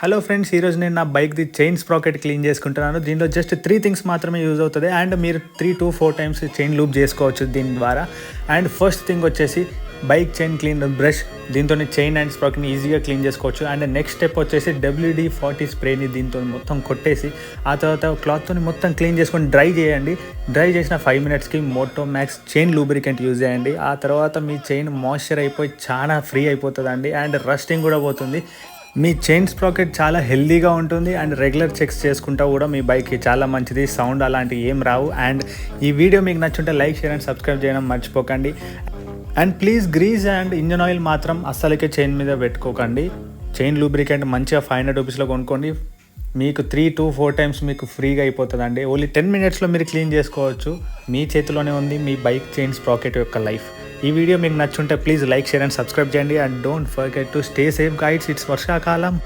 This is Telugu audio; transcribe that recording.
హలో ఫ్రెండ్స్, ఈరోజు నేను నా బైక్ది చైన్ స్ప్రాకెట్ క్లీన్ చేసుకుంటున్నాను. దీనిలో జస్ట్ 3 థింగ్స్ మాత్రమే యూజ్ అవుతుంది అండ్ మీరు 3 to 4 టైమ్స్ చైన్ లూప్ చేసుకోవచ్చు దీని ద్వారా. అండ్ ఫస్ట్ థింగ్ వచ్చేసి బైక్ చైన్ క్లీన్ బ్రష్. దీంతో చైన్ అండ్ స్ప్రాకెట్ని ఈజీగా క్లీన్ చేసుకోవచ్చు. అండ్ నెక్స్ట్ స్టెప్ వచ్చేసి WD-40 స్ప్రేని దీంతో మొత్తం కొట్టేసి ఆ తర్వాత క్లాత్తో మొత్తం క్లీన్ చేసుకొని డ్రై చేయండి. డ్రై చేసిన 5 మినిట్స్కి Moto Max chain lubricant use చేయండి. ఆ తర్వాత మీ చైన్ మాయిశ్చర్ అయిపోయి చాలా ఫ్రీ అయిపోతుందండి అండ్ రస్టింగ్ కూడా పోతుంది. మీ చైన్ స్ప్రాకెట్ చాలా హెల్దీగా ఉంటుంది అండ్ రెగ్యులర్ చెక్స్ చేసుకుంటా కూడా మీ బైక్కి చాలా మంచిది. సౌండ్ అలాంటివి ఏం రావు. అండ్ ఈ వీడియో మీకు నచ్చుంటే లైక్, షేర్ అండ్ సబ్స్క్రైబ్ చేయడం మర్చిపోకండి. And please grease and engine oil మాత్రం అస్సలకే చైన్ మీద పెట్టుకోకండి. చైన్ లూబ్రికెంట్ మంచిగా 500 రూపీస్లో కొనుక్కోండి. మీకు 3 to 4 టైమ్స్ మీకు ఫ్రీగా అయిపోతుందండి. ఓన్లీ 10 మినిట్స్లో మీరు క్లీన్ చేసుకోవచ్చు. మీ చేతిలోనే ఉంది మీ బైక్ చైన్ స్ప్రాకెట్ యొక్క లైఫ్. ఈ వీడియో మీకు నచ్చుంటే please like, share and subscribe చేయండి. And don't forget to stay safe guides. It's వర్షాకాలం.